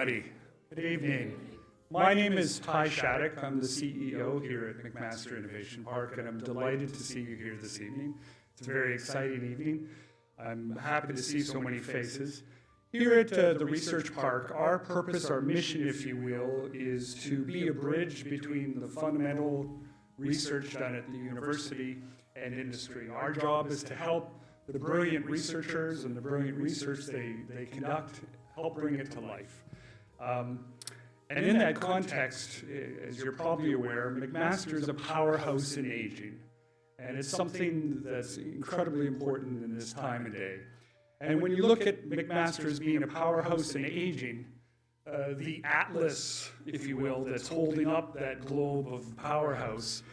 everybody. Good evening. My name is Ty Shattuck. I'm the CEO here at McMaster Innovation Park, and I'm delighted to see you here this evening. It's a very exciting evening. I'm happy to see so many faces. Here at the Research Park, our purpose, our mission, if you will, is to be a bridge between the fundamental research done at the university and industry. Our job is to help the brilliant researchers and the brilliant research they conduct, help bring it to life. And in that context, as you're probably aware, McMaster is a powerhouse in aging. And it's something that's incredibly important in this time and day. And when you look at McMaster as being a powerhouse in aging, the atlas, if you will, that's holding up that globe of powerhouse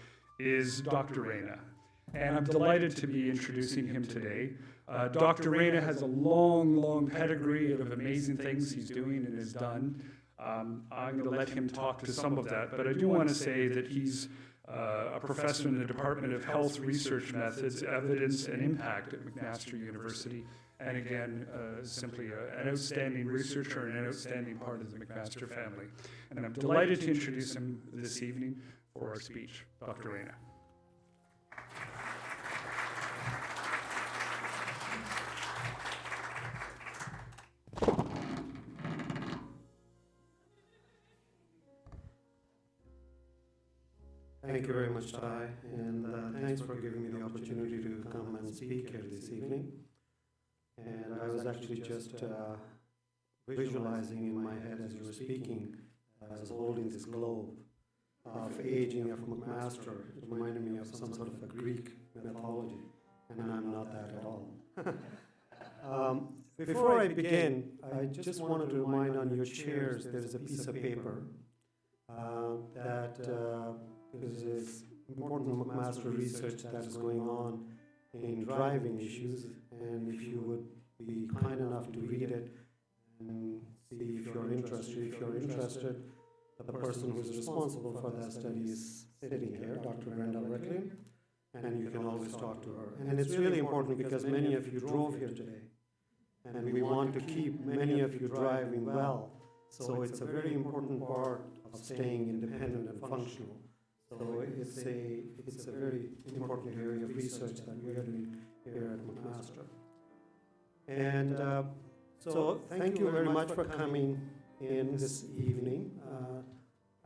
is Dr. Raina. And I'm delighted to be introducing him today. Dr. Raina has a long pedigree of amazing things he's doing and has done. I'm going to let him talk to some of that, but I do want to say that he's a professor in the Department of Health Research Methods, Evidence, and Impact at McMaster University, and again, simply an outstanding researcher and an outstanding part of the McMaster family. And I'm delighted to introduce him this evening for our speech, Dr. Raina. Thank you very much, Ty, and thanks for giving me the opportunity to come and speak here this evening. And I was actually just visualizing in my head as you were speaking, I was holding this globe of aging of McMaster. It reminded me of some sort of a Greek mythology, and I'm not that at all. Before I begin, I just wanted to remind on your chairs there's a piece of paper that is important McMaster research that is going on in driving issues, and if you would be kind enough to read it and see if you're interested. If you're interested, the person who's responsible for that study is sitting here, Dr. Brenda Ricklin, and you can always talk to her. And it's really important because many of you drove here today, and we want to keep many of you driving well. So it's a very important part of staying independent and functional. So it's a very important area of research that we are doing here at McMaster. And so thank you very much for coming in this evening.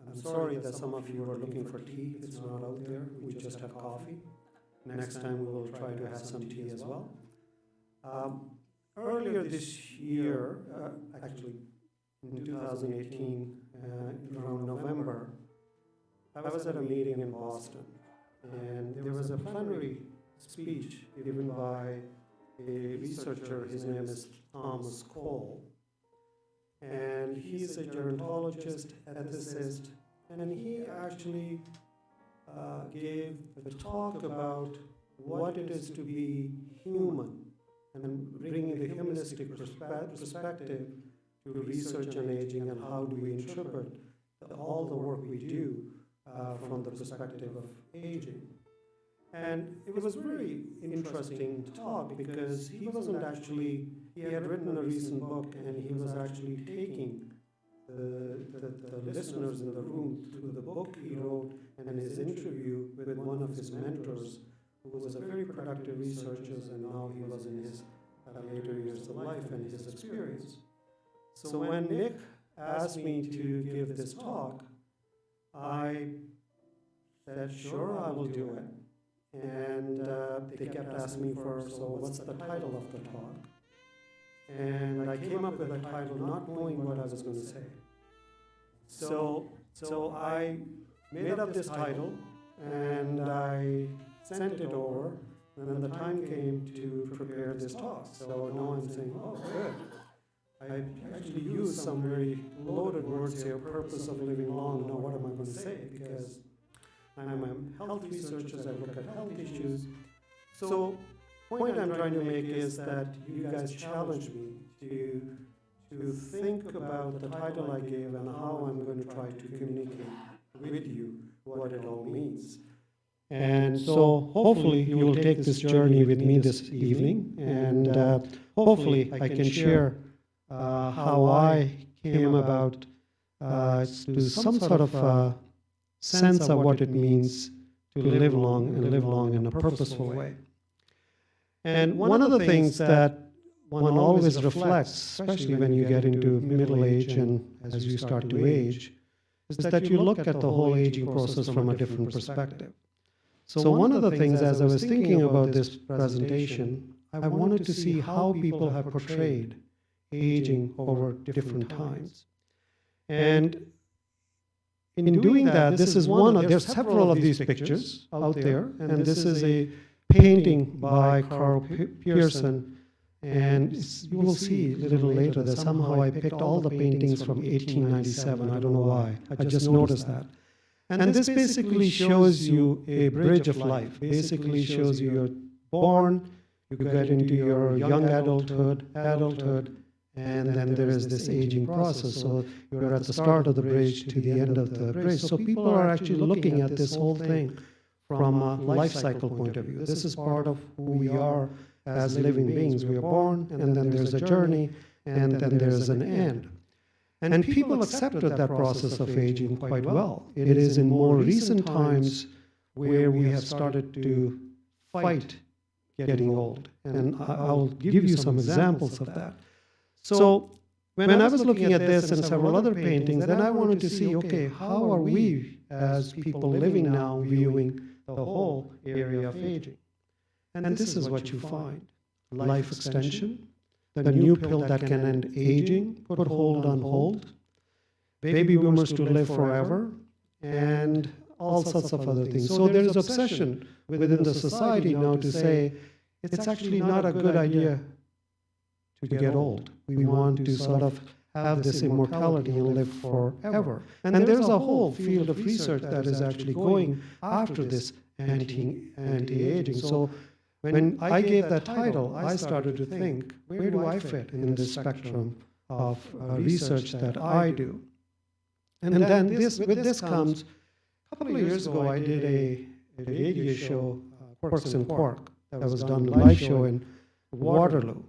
I'm sorry that some of you are looking for tea. It's not out there. We just have coffee. Next time we will try to have some tea as well. Earlier this year, actually in 2018, around November, I was at a meeting in Boston, and there was a plenary speech given by a researcher. His name is Thomas Cole, and he's a gerontologist, ethicist, and he actually gave a talk about what it is to be human and bringing the humanistic perspective to research on aging and how do we interpret all the work we do from the perspective of aging. And it was a very interesting talk because he had written a recent book, and he was actually taking the listeners in the room through the book he wrote and his interview with one of his mentors, who was a very productive researcher, and now he was in his later years of life and his experience. So when Nick asked me to give this talk, I said, sure, I will do it. And they kept asking me so what's the title of the talk? And I came up with a title not knowing what I was going to say. So I made up this title, and I sent it over, and then the time came to prepare this talk. So now I'm saying, oh, good. I actually used some very loaded words here, purpose of living long. Now what am I going to say? Because I'm a health researcher, I look at health issues. So the point I'm trying to make is that you guys challenged me to think about the title I gave and how I'm going to try to communicate with you what it all means. And so hopefully you will take this journey with me this evening, and hopefully I can share how I came about to some sort of sense of what it means to live long and live long in a purposeful way. And one of the things that one always reflects, especially when you get into middle age and as you start to age, is that you look at the whole aging process from a different perspective. So one of the things, as I was thinking about this presentation, I wanted to see how people have portrayed aging over different times. And in doing that, this is there's several of these pictures out there, and this is a painting by Carl Pearson, and you will see a little later that somehow I picked all the paintings from 1897. I don't know why. I just noticed that. And this basically shows you a bridge of life. Basically shows you you're born, you get into your young adulthood, and then there is this aging process. So you're at the start of the bridge to the end of the bridge. So people are actually looking at this whole thing from a life cycle point of view. This is part of who we are as living beings. We are born, and then there's a journey, and then there's an end. And people accepted that process of aging quite well. It is in more recent times where we have started to fight getting old. And I'll give you some examples of that. So when I was looking at this and several other paintings, then I wanted to see, okay, how are we as people living now viewing the whole area of aging? And this is what you find. Life extension, the new pill that can end aging, put hold on hold, baby boomers to live forever, and all sorts of other things. So there is obsession within the society now to say it's actually not a good idea to get old. We want to sort of have this immortality and live forever. And there's a whole field of research that is actually going after this anti-aging. So when I gave that title, I started to think, where do I fit in this spectrum of research that I do? And then with this comes, a couple of years ago, I did a radio show, Quirks and Quark, that was done, a live show in Waterloo.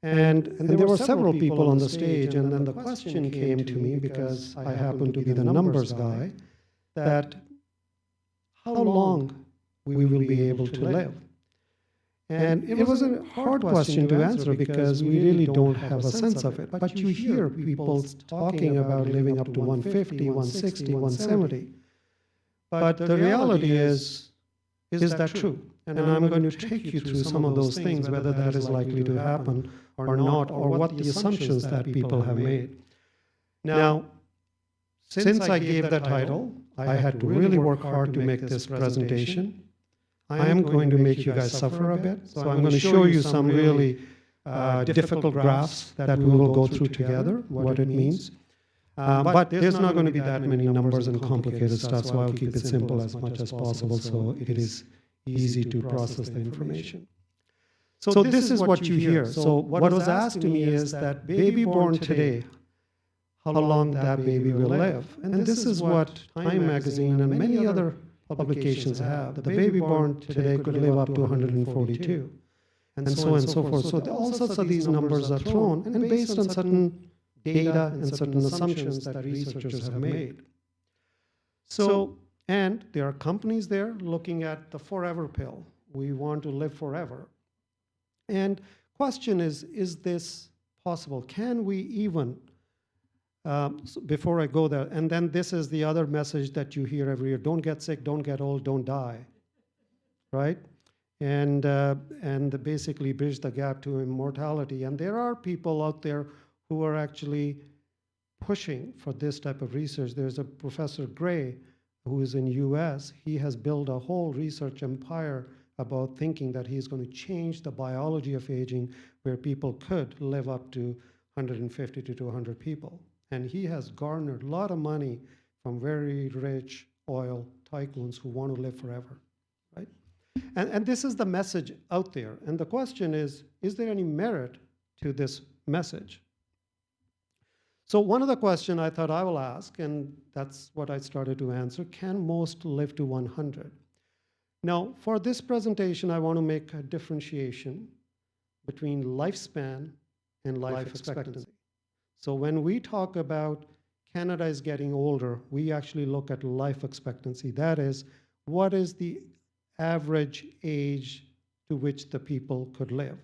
And there were several people on the stage, and then the question came to me, because I happen to be the numbers guy, that how long we will be able to live. And it was a hard question to answer because we really don't have a sense of it. But you hear people talking about living up to 150, 160, 170. But the reality is that true? And I'm going to take you through some of those things, whether that is likely to happen or not, or what the assumptions that people have made. Now, since I gave that title, I had to really work hard to make this presentation. I am going to make you guys suffer a bit. So I'm going to show you some really difficult graphs that we will go through together, what it means. But there's not going to be that many numbers and complicated stuff, so I'll keep it simple as much as possible so it is easy to process the information. So this is what you hear. So what was asked to me is that baby born today, how long that baby will live. And this is what Time magazine and many other publications have. The baby born today could live up to 142, and so on and so forth. So all sorts of these numbers are thrown, and based on certain data and certain assumptions that researchers have made. So, and there are companies there looking at the forever pill. We want to live forever. And question is this possible? Can we even, before I go there, and then this is the other message that you hear every year: don't get sick, don't get old, don't die, right? And basically bridge the gap to immortality. And there are people out there who are actually pushing for this type of research. There's a Professor Gray who is in US. He has built a whole research empire about thinking that he's going to change the biology of aging, where people could live up to 150 to 200 people. And he has garnered a lot of money from very rich oil tycoons who want to live forever, right? And this is the message out there. And the question is there any merit to this message? So one of the questions I thought I will ask, and that's what I started to answer: can most live to 100? Now, for this presentation, I want to make a differentiation between lifespan and life expectancy. So when we talk about Canada is getting older, we actually look at life expectancy. That is, what is the average age to which the people could live?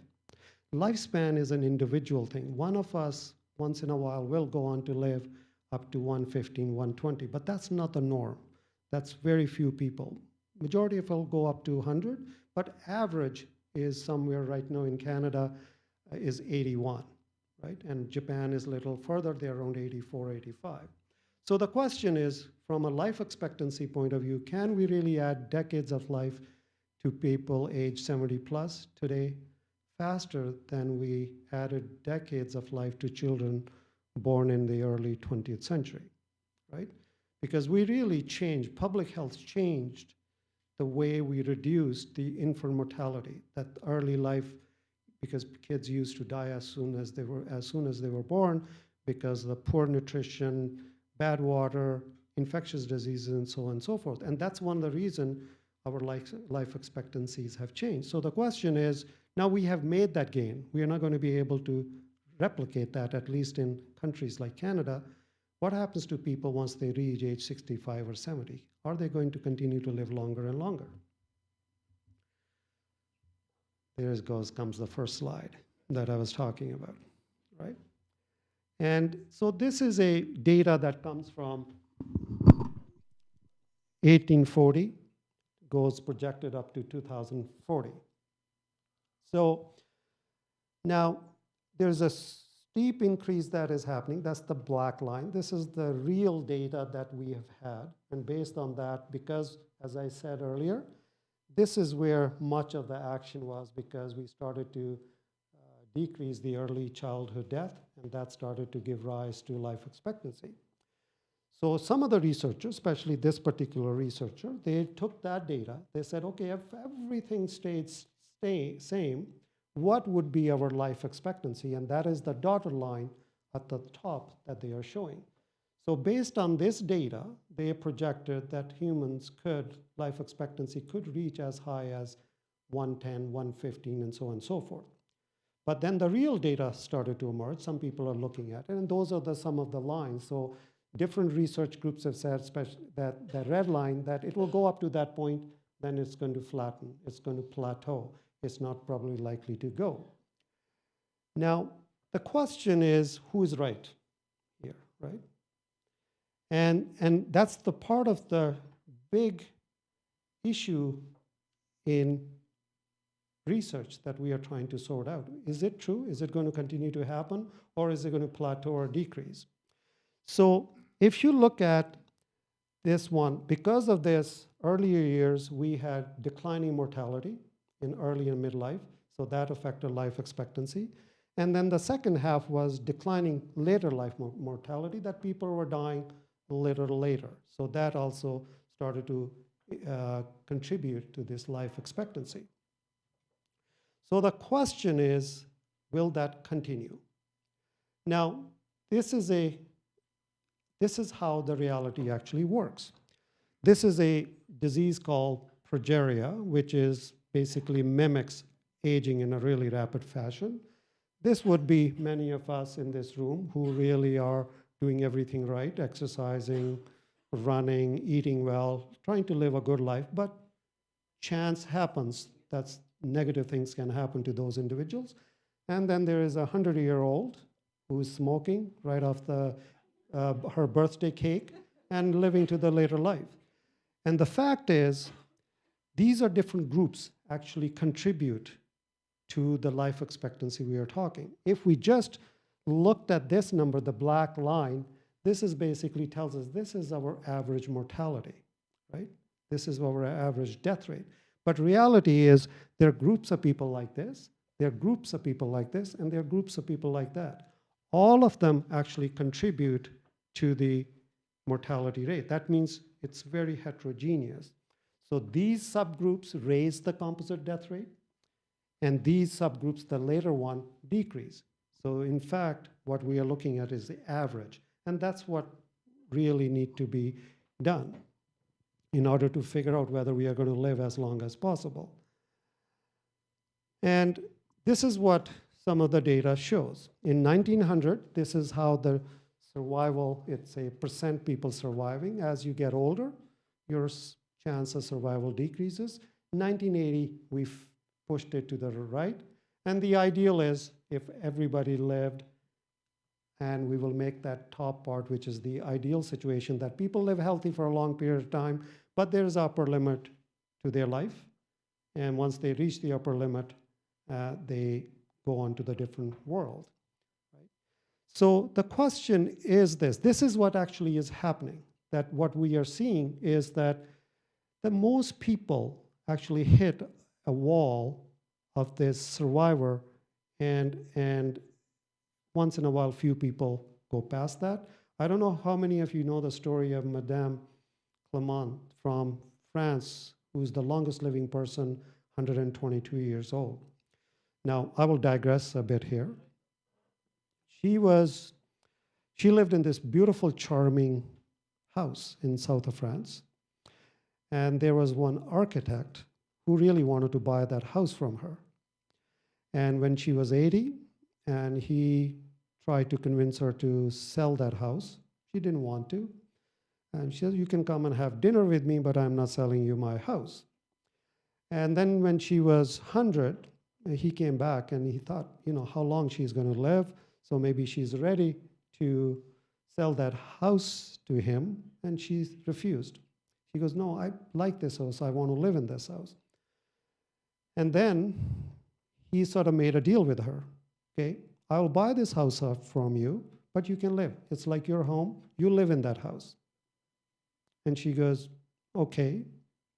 Lifespan is an individual thing. One of us, once in a while, will go on to live up to 115, 120, but that's not the norm. That's very few people. Majority of people go up to 100, but average is somewhere right now in Canada is 81, right? And Japan is a little further, they're around 84, 85. So the question is, from a life expectancy point of view, can we really add decades of life to people age 70 plus today faster than we added decades of life to children born in the early 20th century, right? Because we really changed, public health changed the way we reduced the infant mortality, that early life, because kids used to die as soon as they were born, because of the poor nutrition, bad water, infectious diseases, and so on and so forth. And that's one of the reasons our life expectancies have changed. So the question is, now we have made that gain. We are not going to be able to replicate that, at least in countries like Canada. What happens to people once they reach age 65 or 70? Are they going to continue to live longer and longer? Comes the first slide that I was talking about, right? And so this is a data that comes from 1840, goes projected up to 2040. So now there's a steep increase that is happening. That's the black line. This is the real data that we have had. And based on that, because, as I said earlier, this is where much of the action was, because we started to decrease the early childhood death, and that started to give rise to life expectancy. So some of the researchers, especially this particular researcher, they took that data. They said, okay, if everything stayed same, what would be our life expectancy? And that is the dotted line at the top that they are showing. So based on this data, they projected that life expectancy could reach as high as 110, 115, and so on and so forth. But then the real data started to emerge. Some people are looking at it, and those are some of the lines. So different research groups have said, especially that the red line, that it will go up to that point, then it's going to flatten, it's going to plateau. It's not probably likely to go. Now, the question is, who is right here, right? And that's the part of the big issue in research that we are trying to sort out. Is it true? Is it going to continue to happen? Or is it going to plateau or decrease? So if you look at this one, because of this, earlier years, we had declining mortality in early and midlife. So that affected life expectancy. And then the second half was declining later life mortality, that people were dying a little later. So that also started to contribute to this life expectancy. So the question is, will that continue? Now, this is how the reality actually works. This is a disease called progeria, which is basically mimics aging in a really rapid fashion. This would be many of us in this room who really are doing everything right, exercising, running, eating well, trying to live a good life, but chance happens. That's negative things can happen to those individuals. And then there is a 100-year-old who is smoking right off her birthday cake and living to the later life. And the fact is, these are different groups actually contribute to the life expectancy we are talking. If we just looked at this number, the black line, this is basically tells us this is our average mortality, right? This is our average death rate. But reality is there are groups of people like this, there are groups of people like this, and there are groups of people like that. All of them actually contribute to the mortality rate. That means it's very heterogeneous. So these subgroups raise the composite death rate, and these subgroups, the later one, decrease. So in fact, what we are looking at is the average, and that's what really need to be done in order to figure out whether we are going to live as long as possible. And this is what some of the data shows. In 1900, this is how the survival, it's a percent people surviving. As you get older, your chance of survival decreases. 1980, we've pushed it to the right. And the ideal is if everybody lived, and we will make that top part, which is the ideal situation, that people live healthy for a long period of time, but there's upper limit to their life. And once they reach the upper limit, they go on to the different world. Right? So the question is this is what actually is happening, that what we are seeing is that the most people actually hit a wall of this survivor, and once in a while, few people go past that. I don't know how many of you know the story of Madame Clement from France, who's the longest living person, 122 years old. Now, I will digress a bit here. She lived in this beautiful, charming house in south of France. And there was one architect who really wanted to buy that house from her. And when she was 80, and he tried to convince her to sell that house, she didn't want to. And she said, you can come and have dinner with me, but I'm not selling you my house. And then when she was 100, he came back and he thought, how long she's going to live. So maybe she's ready to sell that house to him. And she refused. She goes, no, I like this house. I want to live in this house. And then he sort of made a deal with her. Okay, I'll buy this house up from you, but you can live. It's like your home. You live in that house. And she goes, okay,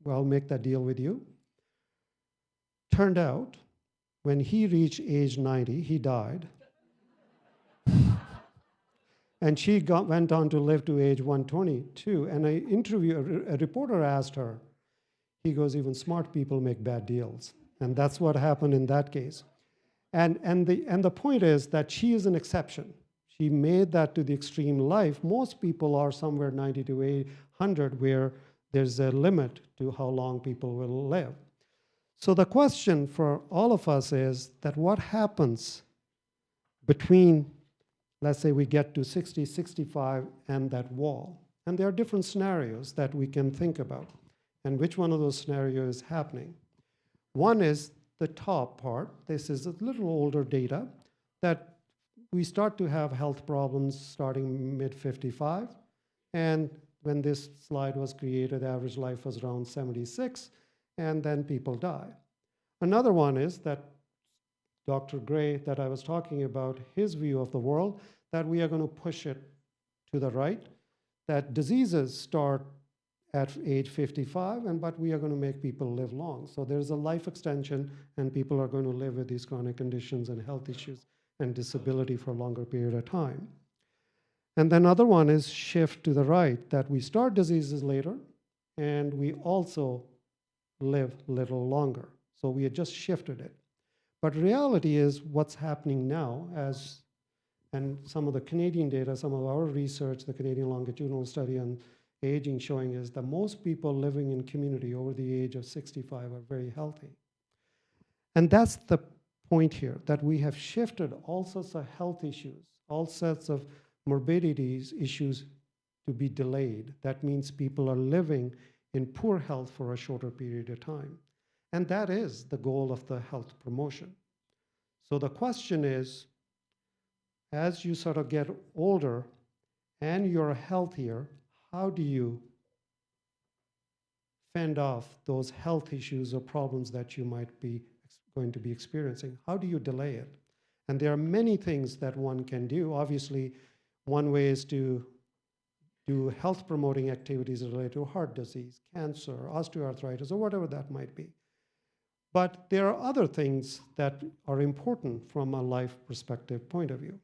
well, I'll make that deal with you. Turned out, when he reached age 90, he died. And she went on to live to age 122. And a reporter asked her, he goes, even smart people make bad deals. And that's what happened in that case. And the point is that she is an exception. She made that to the extreme life. Most people are somewhere 90 to 100, where there's a limit to how long people will live. So the question for all of us is that what happens between, let's say we get to 60, 65, and that wall? And there are different scenarios that we can think about. And which one of those scenarios is happening? One is the top part. This is a little older data that we start to have health problems starting mid-55. And when this slide was created, average life was around 76, and then people die. Another one is that Dr. Gray, that I was talking about, his view of the world, that we are going to push it to the right, that diseases start at age 55, but we are going to make people live long. So there's a life extension, and people are going to live with these chronic conditions and health issues and disability for a longer period of time. And then another one is shift to the right, that we start diseases later, and we also live a little longer. So we had just shifted it. But reality is what's happening now, and some of the Canadian data, some of our research, the Canadian longitudinal study on aging showing is that most people living in community over the age of 65 are very healthy. And that's the point here, that we have shifted all sorts of health issues, all sorts of morbidities issues to be delayed. That means people are living in poor health for a shorter period of time. And that is the goal of the health promotion. So the question is, as you sort of get older and you're healthier, how do you fend off those health issues or problems that you might be going to be experiencing? How do you delay it? And there are many things that one can do. Obviously, one way is to do health promoting activities related to heart disease, cancer, osteoarthritis, or whatever that might be. But there are other things that are important from a life perspective point of view.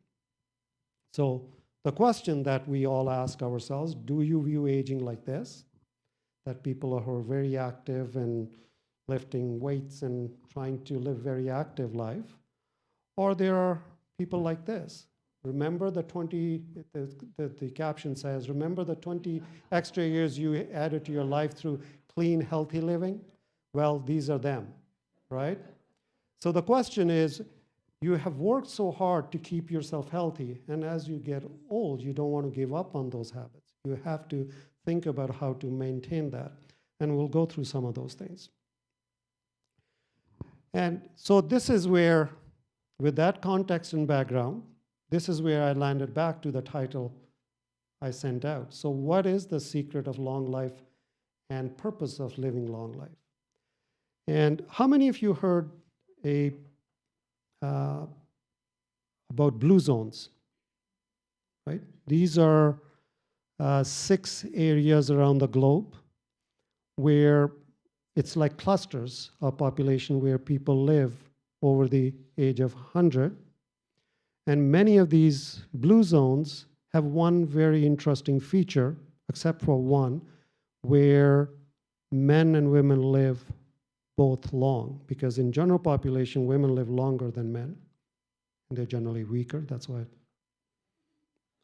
So the question that we all ask ourselves, do you view aging like this? That people who are very active and lifting weights and trying to live very active life? Or there are people like this. Remember the 20, the caption says, remember the 20 extra years you added to your life through clean, healthy living? Well, these are them, right? So the question is, you have worked so hard to keep yourself healthy, and as you get old, you don't want to give up on those habits. You have to think about how to maintain that, and we'll go through some of those things. And so this is where, with that context and background, this is where I landed back to the title I sent out. So what is the secret of long life and purpose of living long life? And how many of you heard about blue zones, right? These are 6 areas around the globe where it's like clusters of population where people live over the age of 100. And many of these blue zones have one very interesting feature, except for one, where men and women live both long, because in general population, women live longer than men, and they're generally weaker. That's why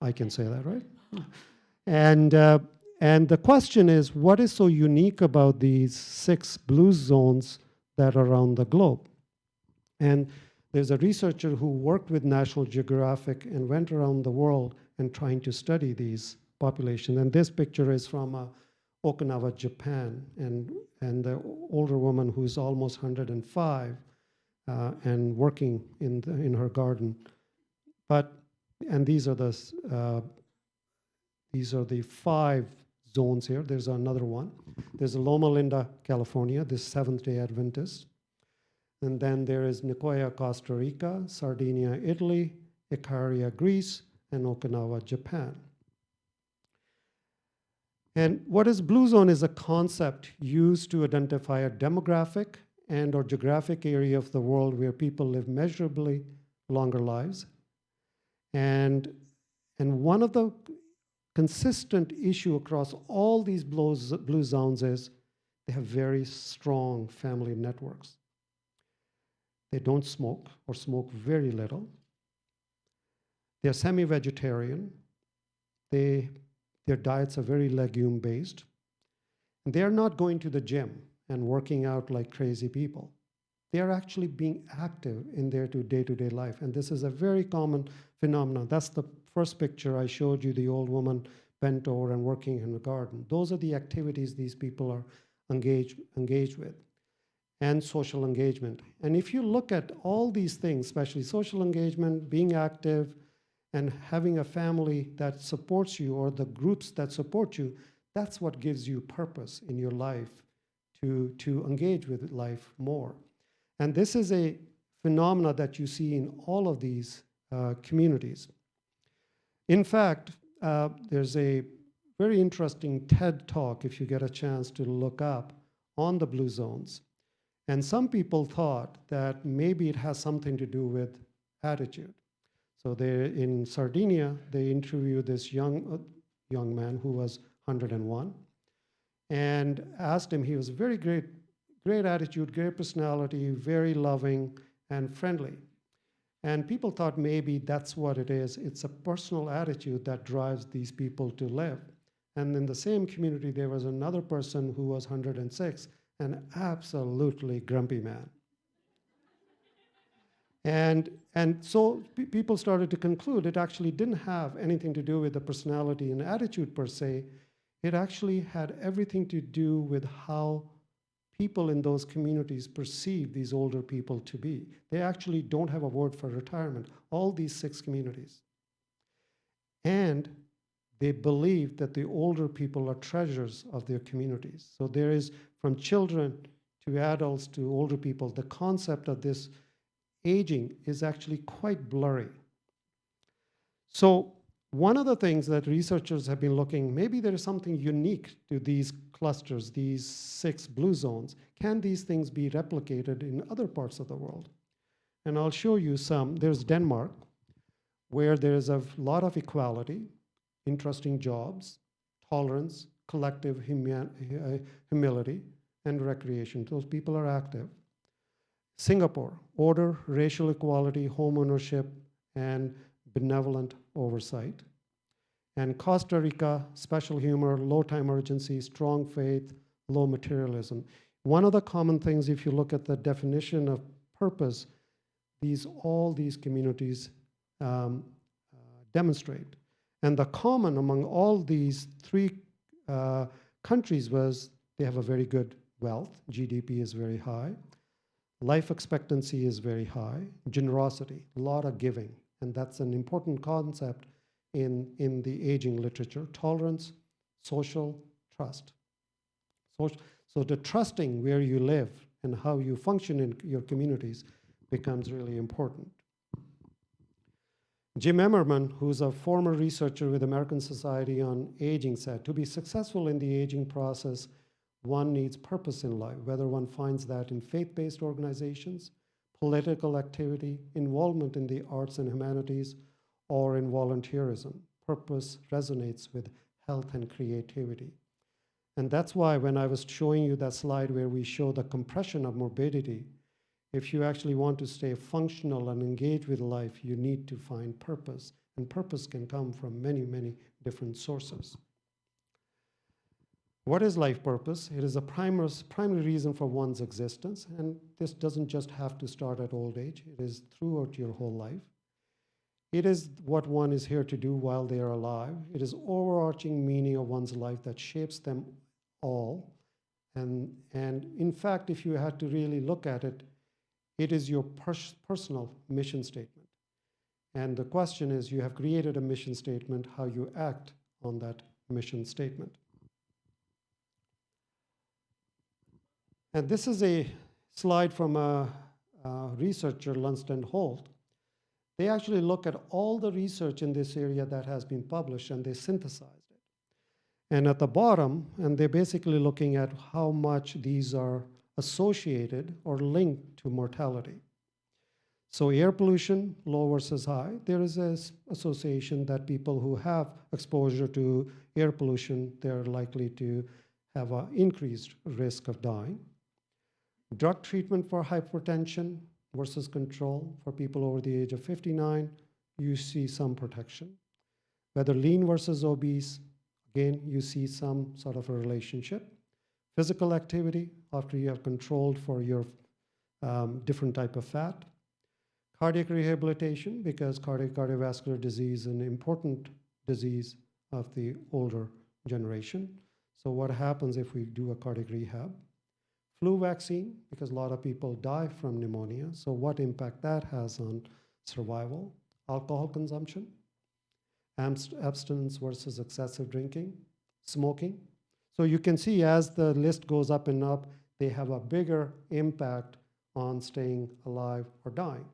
I can say that, right? And the question is, what is so unique about these 6 blue zones that are around the globe? And there's a researcher who worked with National Geographic and went around the world and trying to study these populations. And this picture is from Okinawa, Japan, and the older woman who's almost 105 and working in her garden. And these are the 5 zones here. There's another one. There's Loma Linda, California, this Seventh-day Adventist. And then there is Nicoya, Costa Rica, Sardinia, Italy, Icaria, Greece, and Okinawa, Japan. And what is blue zone is a concept used to identify a demographic and or geographic area of the world where people live measurably longer lives. And one of the consistent issue across all these blue zones is they have very strong family networks. They don't smoke or smoke very little. They're semi-vegetarian. Their diets are very legume-based. And they're not going to the gym and working out like crazy people. They are actually being active in their day-to-day life. And this is a very common phenomenon. That's the first picture I showed you, the old woman bent over and working in the garden. Those are the activities these people are engaged with. And social engagement. And if you look at all these things, especially social engagement, being active, and having a family that supports you or the groups that support you, that's what gives you purpose in your life to engage with life more. And this is a phenomena that you see in all of these communities. In fact, there's a very interesting TED talk, if you get a chance to look up, on the blue zones. And some people thought that maybe it has something to do with attitude. So in Sardinia, they interviewed this young man who was 101 and asked him, he was very great attitude, great personality, very loving and friendly. And people thought maybe that's what it is. It's a personal attitude that drives these people to live. And in the same community, there was another person who was 106, an absolutely grumpy man. And so people started to conclude it actually didn't have anything to do with the personality and attitude per se. It actually had everything to do with how people in those communities perceive these older people to be. They actually don't have a word for retirement, all these 6 communities. And they believe that the older people are treasures of their communities. So there is, from children to adults to older people, the concept of this aging is actually quite blurry. So one of the things that researchers have been looking, maybe there is something unique to these clusters, these 6 blue zones. Can these things be replicated in other parts of the world? And I'll show you some. There's Denmark, where there's a lot of equality, interesting jobs, tolerance, collective humility, and recreation. Those people are active. Singapore, order, racial equality, home ownership, and benevolent oversight. And Costa Rica, special humor, low time urgency, strong faith, low materialism. One of the common things, if you look at the definition of purpose, all these communities demonstrate. And the common among all these three countries was they have a very good wealth, GDP is very high, life expectancy is very high, generosity, a lot of giving. And that's an important concept in the aging literature, tolerance, social trust. So the trusting where you live and how you function in your communities becomes really important. Jim Emmerman, who's a former researcher with American Society on Aging, said, to be successful in the aging process, one needs purpose in life, whether one finds that in faith-based organizations, political activity, involvement in the arts and humanities, or in volunteerism. Purpose resonates with health and creativity. And that's why when I was showing you that slide where we show the compression of morbidity, if you actually want to stay functional and engage with life, you need to find purpose. And purpose can come from many, many different sources. What is life purpose? It is a primary reason for one's existence. And this doesn't just have to start at old age. It is throughout your whole life. It is what one is here to do while they are alive. It is overarching meaning of one's life that shapes them all. And in fact, if you had to really look at it, it is your personal mission statement. And the question is, you have created a mission statement, how you act on that mission statement. And this is a slide from a researcher, Lunsden Holt. They actually look at all the research in this area that has been published and they synthesized it. And at the bottom, and they're basically looking at how much these are associated or linked to mortality. So air pollution, low versus high, there is an association that people who have exposure to air pollution, they're likely to have an increased risk of dying. Drug treatment for hypertension versus control for people over the age of 59, you see some protection. Whether lean versus obese, again, you see some sort of a relationship. Physical activity, after you have controlled for your different type of fat. Cardiac rehabilitation, because cardiovascular disease is an important disease of the older generation. So what happens if we do a cardiac rehab? Flu vaccine, because a lot of people die from pneumonia. So what impact that has on survival? Alcohol consumption, abstinence versus excessive drinking, smoking. So you can see as the list goes up and up, they have a bigger impact on staying alive or dying.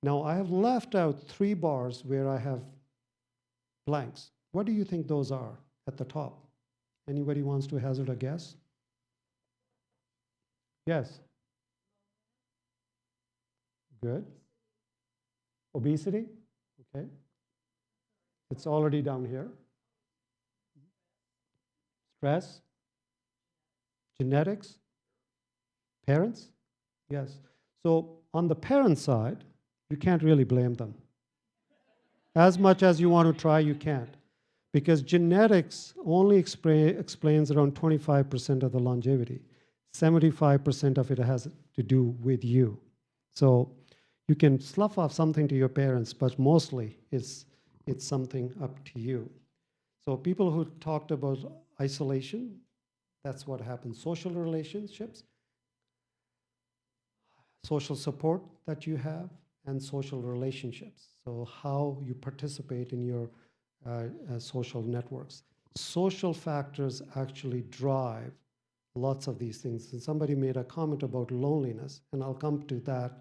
Now I have left out 3 bars where I have blanks. What do you think those are at the top? Anybody wants to hazard a guess? Yes. Good. Obesity? Okay. It's already down here. Stress? Genetics? Parents? Yes. So on the parent side, you can't really blame them. As much as you want to try, you can't. Because genetics only explains around 25% of the longevity. 75% of it has to do with you. So you can slough off something to your parents, but mostly it's something up to you. So people who talked about isolation, that's what happens. Social relationships, social support that you have, and social relationships. So how you participate in your social networks. Social factors actually drive lots of these things. And somebody made a comment about loneliness, and I'll come to that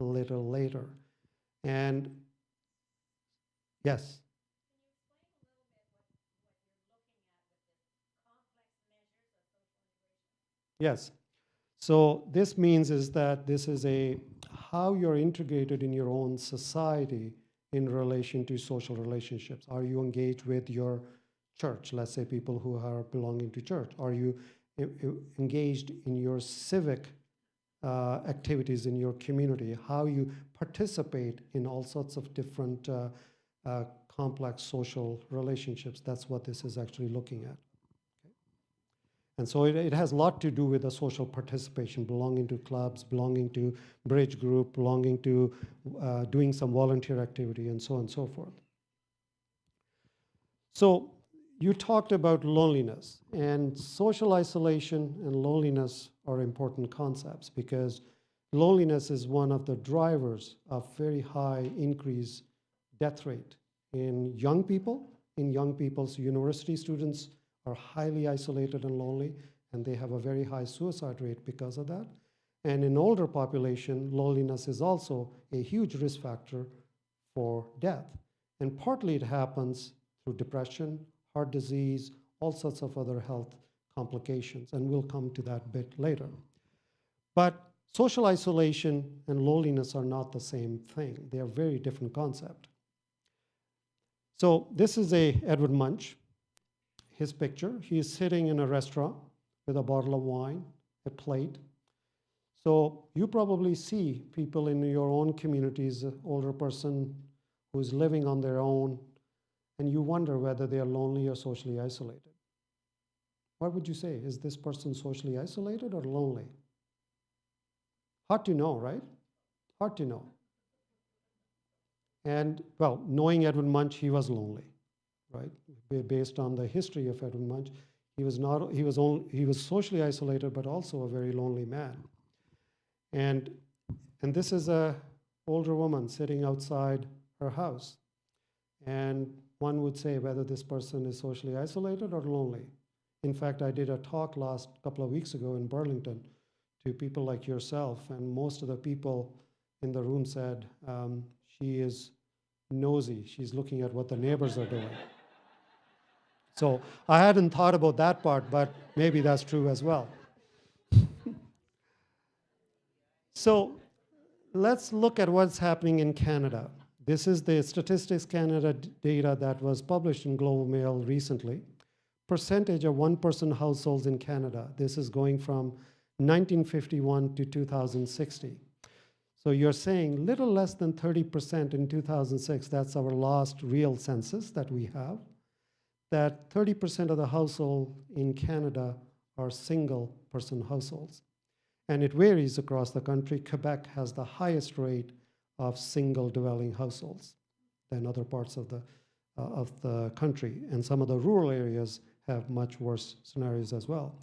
a little later. And yes? Yes. So this means is that this is how you're integrated in your own society in relation to social relationships. Are you engaged with your church? Let's say people who are belonging to church. Are you engaged in your civic activities in your community? How you participate in all sorts of different complex social relationships. That's what this is actually looking at. Okay. And so it has a lot to do with the social participation, belonging to clubs, belonging to bridge group, belonging to doing some volunteer activity, and so on and so forth. So you talked about loneliness, and social isolation and loneliness are important concepts because loneliness is one of the drivers of very high increase death rate in young people. In young people, so university students are highly isolated and lonely, and they have a very high suicide rate because of that. And in older population, loneliness is also a huge risk factor for death. And partly it happens through depression, heart disease, all sorts of other health complications, and we'll come to that a bit later. But social isolation and loneliness are not the same thing. They are very different concepts. So this is Edward Munch, his picture. He is sitting in a restaurant with a bottle of wine, a plate. So you probably see people in your own communities, an older person who is living on their own, and you wonder whether they are lonely or socially isolated. What would you say? Is this person socially isolated or lonely? Hard to know, right? Hard to know. And, well, knowing Edward Munch, he was lonely, right? Based on the history of Edward Munch, he was socially isolated, but also a very lonely man. And this is an older woman sitting outside her house. And one would say whether this person is socially isolated or lonely. In fact, I did a talk last couple of weeks ago in Burlington to people like yourself, and most of the people in the room said, she is nosy. She's looking at what the neighbors are doing. So I hadn't thought about that part, but maybe that's true as well. So let's look at what's happening in Canada. This is the Statistics Canada data that was published in Global Mail recently. Percentage of one-person households in Canada. This is going from 1951 to 2060. So you're saying little less than 30% in 2006, that's our last real census that we have, that 30% of the household in Canada are single-person households. And it varies across the country. Quebec has the highest rate of single-dwelling households than other parts of the country. And some of the rural areas have much worse scenarios as well.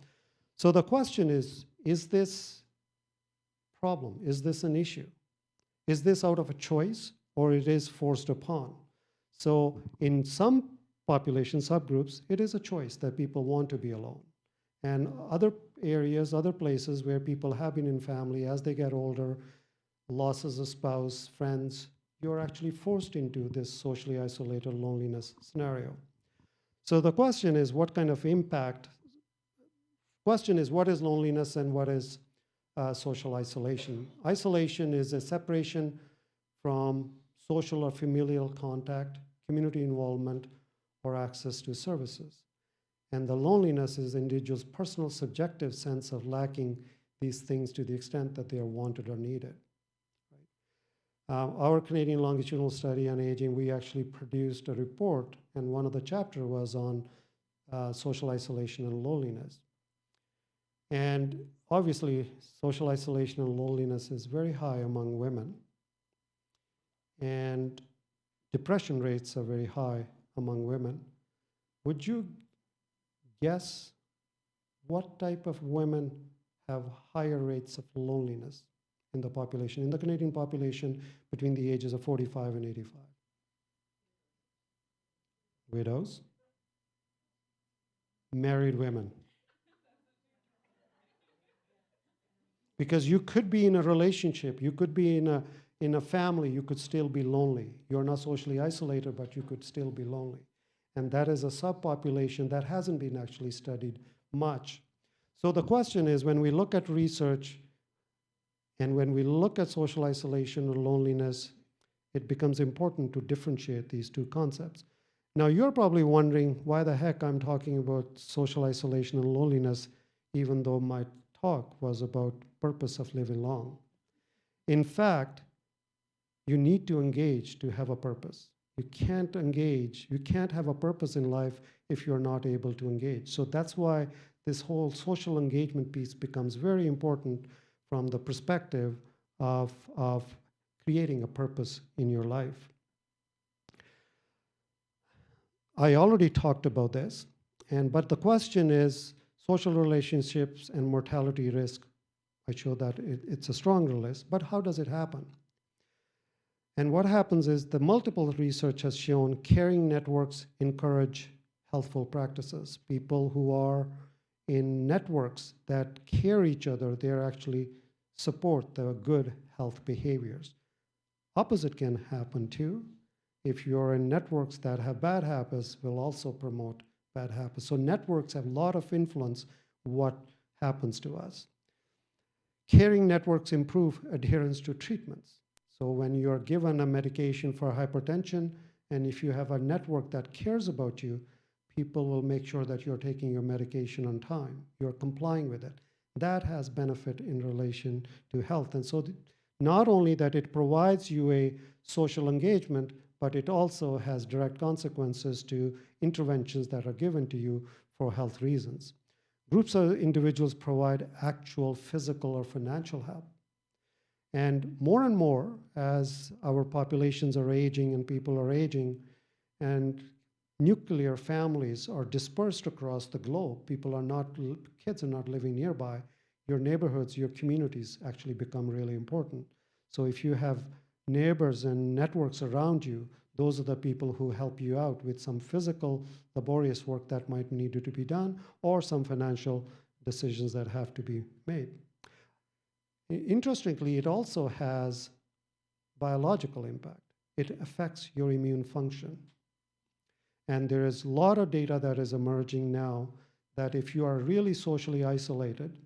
So the question is this problem? Is this an issue? Is this out of a choice or it is forced upon? So in some population subgroups, it is a choice that people want to be alone. And other areas, other places where people have been in family, as they get older, losses of spouse, friends, you're actually forced into this socially isolated loneliness scenario. So the question is, what kind of impact? Question is, what is loneliness and what is social isolation? Isolation is a separation from social or familial contact, community involvement, or access to services. And the loneliness is the individual's personal subjective sense of lacking these things to the extent that they are wanted or needed. Our Canadian longitudinal study on aging, we actually produced a report, and one of the chapters was on social isolation and loneliness. And obviously, social isolation and loneliness is very high among women. And depression rates are very high among women. Would you guess what type of women have higher rates of loneliness in the population, in the Canadian population between the ages of 45 and 85? Widows. Married women. Because you could be in a relationship, you could be in a family, you could still be lonely. You're not socially isolated, but you could still be lonely. And that is a subpopulation that hasn't been actually studied much. So the question is, when we look at research and when we look at social isolation or loneliness, it becomes important to differentiate these two concepts. Now, you're probably wondering why the heck I'm talking about social isolation and loneliness, even though my talk was about purpose of living long. In fact, you need to engage to have a purpose. You can't engage, you can't have a purpose in life if you're not able to engage. So that's why this whole social engagement piece becomes very important from the perspective of creating a purpose in your life. I already talked about this, but the question is social relationships and mortality risk. I showed that it's a strong list, but how does it happen? And what happens is the multiple research has shown caring networks encourage healthful practices. People who are in networks that care each other, they actually support the good health behaviors. Opposite can happen too. If you're in networks that have bad habits, will also promote bad habits. So networks have a lot of influence what happens to us. Caring networks improve adherence to treatments. So when you're given a medication for hypertension, and if you have a network that cares about you, people will make sure that you're taking your medication on time, you're complying with it. That has benefit in relation to health. And so not only that it provides you a social engagement, but it also has direct consequences to interventions that are given to you for health reasons. Groups of individuals provide actual physical or financial help. And more, as our populations are aging and people are aging, and nuclear families are dispersed across the globe, kids are not living nearby, your neighborhoods, your communities actually become really important. So if you have neighbors and networks around you, those are the people who help you out with some physical, laborious work that might need to be done, or some financial decisions that have to be made. Interestingly, it also has biological impact. It affects your immune function. And there is a lot of data that is emerging now that if you are really socially isolated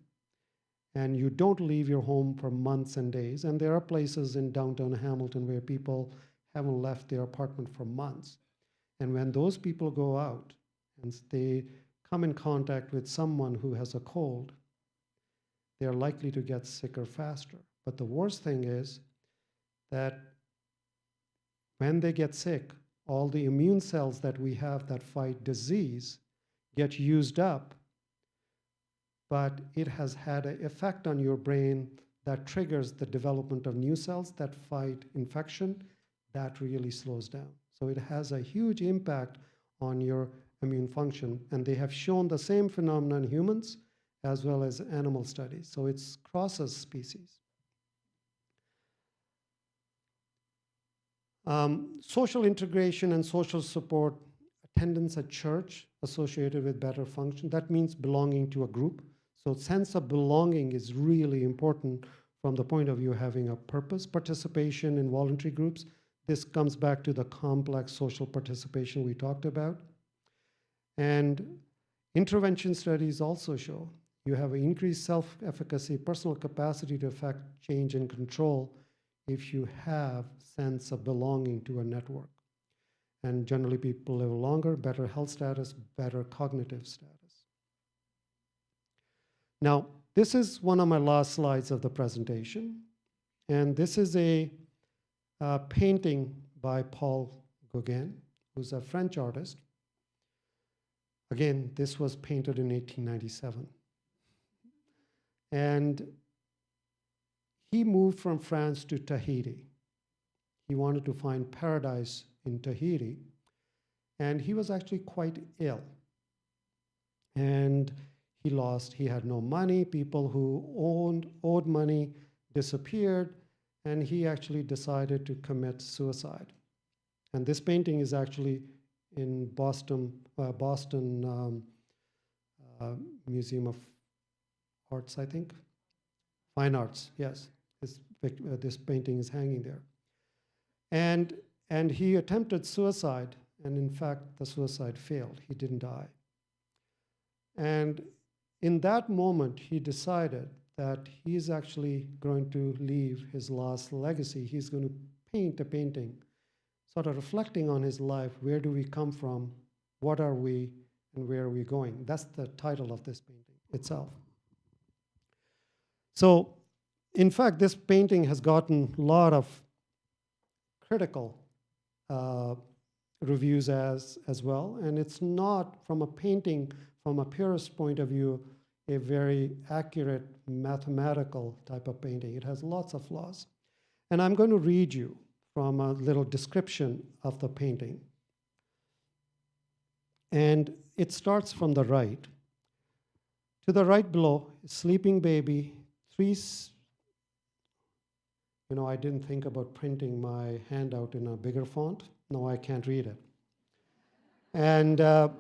and you don't leave your home for months and days, and there are places in downtown Hamilton where people haven't left their apartment for months. And when those people go out and they come in contact with someone who has a cold, they're likely to get sicker faster. But the worst thing is that when they get sick, all the immune cells that we have that fight disease get used up, but it has had an effect on your brain that triggers the development of new cells that fight infection. That really slows down. So it has a huge impact on your immune function, and they have shown the same phenomenon in humans as well as animal studies. So it crosses species. Social integration and social support, attendance at church associated with better function. That means belonging to a group. So sense of belonging is really important from the point of view of having a purpose. Participation in voluntary groups. This comes back to the complex social participation we talked about. And intervention studies also show you have an increased self-efficacy, personal capacity to affect change and control if you have sense of belonging to a network. And generally people live longer, better health status, better cognitive status. Now, this is one of my last slides of the presentation. And this is a painting by Paul Gauguin, who's a French artist. Again, this was painted in 1897. And he moved from France to Tahiti. He wanted to find paradise in Tahiti. And he was actually quite ill. And he had no money. People who owed money disappeared. And he actually decided to commit suicide. And this painting is actually in Boston Museum of Arts, I think. Fine Arts, yes. This painting is hanging there. And he attempted suicide, and in fact, the suicide failed. He didn't die. And in that moment, he decided that he's actually going to leave his last legacy. He's going to paint a painting, sort of reflecting on his life. Where do we come from? What are we? And where are we going? That's the title of this painting itself. So, in fact, this painting has gotten a lot of critical reviews as well. And it's not from a painting from a purist point of view, a very accurate mathematical type of painting. It has lots of flaws. And I'm going to read you from a little description of the painting. And it starts from the right. To the right below, sleeping baby, I didn't think about printing my handout in a bigger font. No, I can't read it. And to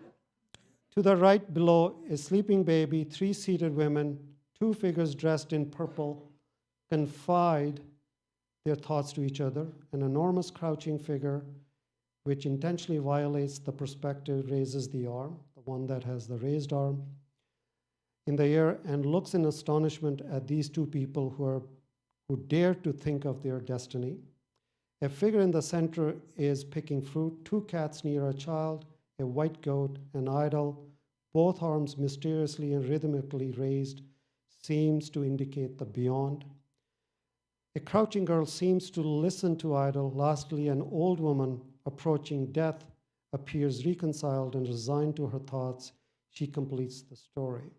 the right below, a sleeping baby, 3 seated women, 2 figures dressed in purple, confide their thoughts to each other. An enormous crouching figure, which intentionally violates the perspective, raises the arm, the one that has the raised arm, in the air, and looks in astonishment at these 2 people who dare to think of their destiny. A figure in the center is picking fruit, 2 cats near a child, a white goat, an idol, both arms mysteriously and rhythmically raised, seems to indicate the beyond. A crouching girl seems to listen to idol. Lastly, an old woman approaching death appears reconciled and resigned to her thoughts. She completes the story.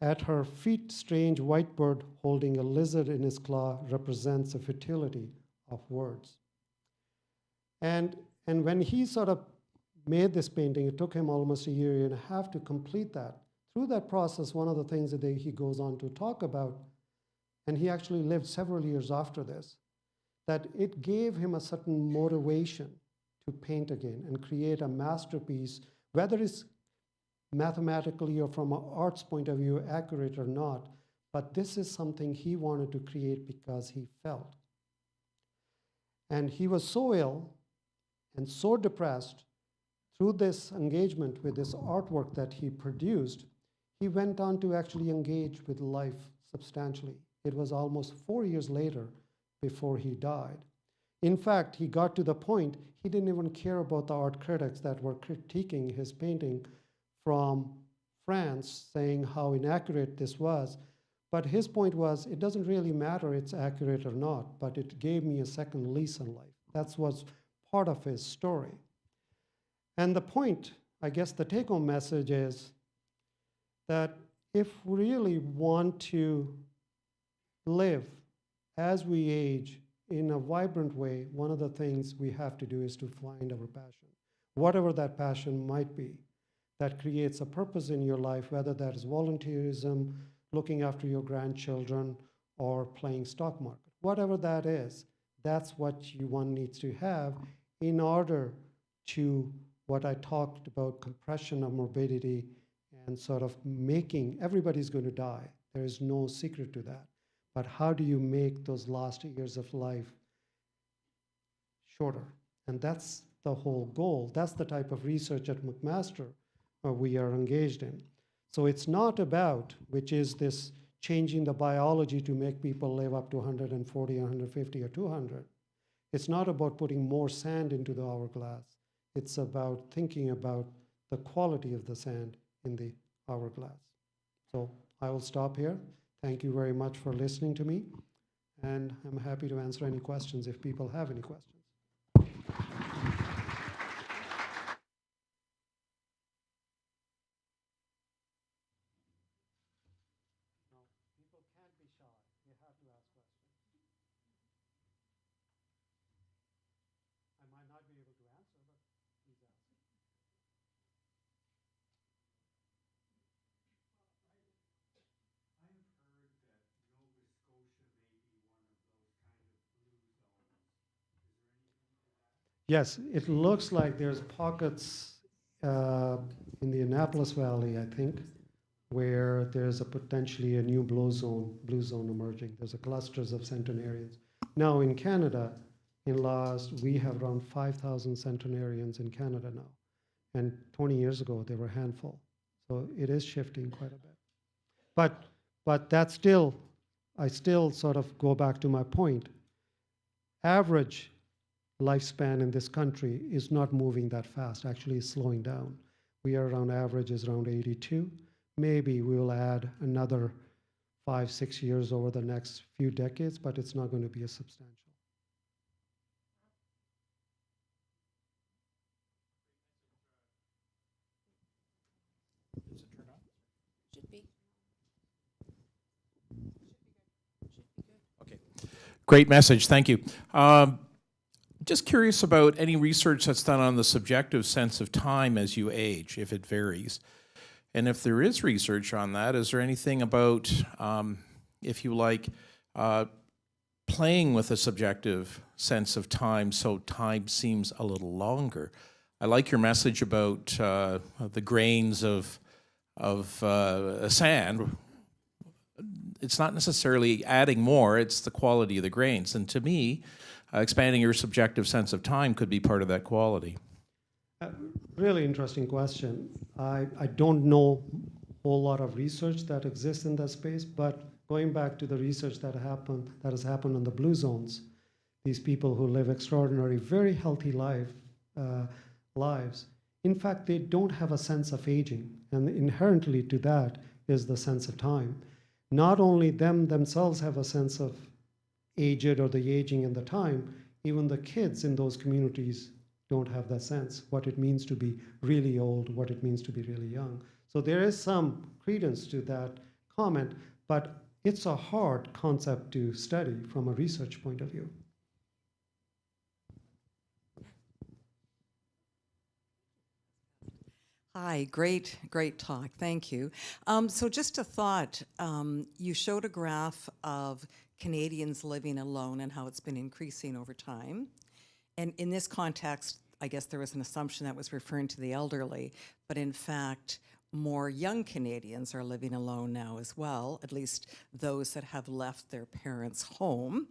At her feet, strange white bird holding a lizard in his claw represents a futility of words. And when he sort of made this painting, it took him almost a year and a half to complete that. Through that process, one of the things that he goes on to talk about, and he actually lived several years after this, that it gave him a certain motivation to paint again and create a masterpiece, whether it's mathematically or from an art's point of view accurate or not, but this is something he wanted to create because he felt. And he was so ill and so depressed through this engagement with this artwork that he produced, he went on to actually engage with life substantially. It was almost 4 years later before he died. In fact, he got to the point he didn't even care about the art critics that were critiquing his painting from France, saying how inaccurate this was. But his point was, it doesn't really matter it's accurate or not, but it gave me a second lease on life. That was part of his story. And the point, I guess the take-home message is that if we really want to live as we age in a vibrant way, one of the things we have to do is to find our passion, whatever that passion might be, that creates a purpose in your life, whether that is volunteerism, looking after your grandchildren, or playing stock market. Whatever that is, that's what one needs to have in order to, what I talked about, compression of morbidity and sort of making, everybody's going to die. There is no secret to that. But how do you make those last years of life shorter? And that's the whole goal. That's the type of research at McMaster we are engaged in. So it's not about, which is this changing the biology to make people live up to 140, 150, or 200. It's not about putting more sand into the hourglass. It's about thinking about the quality of the sand in the hourglass. So I will stop here. Thank you very much for listening to me. And I'm happy to answer any questions if people have any questions. People can't be shy. They have to ask questions. I might not be able to answer, but please ask. I've heard that Nova Scotia may be one of those kind of blue zones. Is there anything to that? Yes, it looks like there's pockets in the Annapolis Valley, I think, where there's a potentially a new blue zone emerging. There's a clusters of centenarians. Now in Canada, we have around 5,000 centenarians in Canada now. And 20 years ago, there were a handful. So it is shifting quite a bit. But that's still, I still sort of go back to my point. Average lifespan in this country is not moving that fast, actually it's slowing down. We are around average is around 82. Maybe we will add another 5, 6 years over the next few decades, but it's not going to be as substantial. Should be. Okay. Great message. Thank you. Just curious about any research that's done on the subjective sense of time as you age, if it varies. And if there is research on that, is there anything about, if you like, playing with a subjective sense of time so time seems a little longer? I like your message about the grains of sand. It's not necessarily adding more, it's the quality of the grains. And to me, expanding your subjective sense of time could be part of that quality. Really interesting question. I don't know a whole lot of research that exists in that space, but going back to the research that has happened on the blue zones, these people who live extraordinary, very healthy lives, in fact, they don't have a sense of aging. And inherently to that is the sense of time. Not only themselves have a sense of aged or the aging and the time, even the kids in those communities don't have that sense, what it means to be really old, what it means to be really young. So there is some credence to that comment, but it's a hard concept to study from a research point of view. Hi, great talk, thank you. So just a thought, you showed a graph of Canadians living alone and how it's been increasing over time. And in this context, I guess there was an assumption that was referring to the elderly, but in fact, more young Canadians are living alone now as well, at least those that have left their parents' home.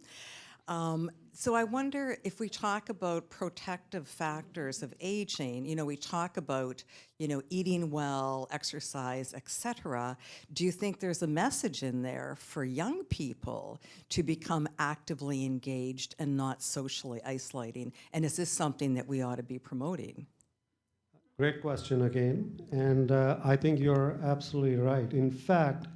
So I wonder if we talk about protective factors of aging, we talk about, eating well, exercise, etc. Do you think there's a message in there for young people to become actively engaged and not socially isolating? And is this something that we ought to be promoting? Great question again, and I think you're absolutely right. In fact,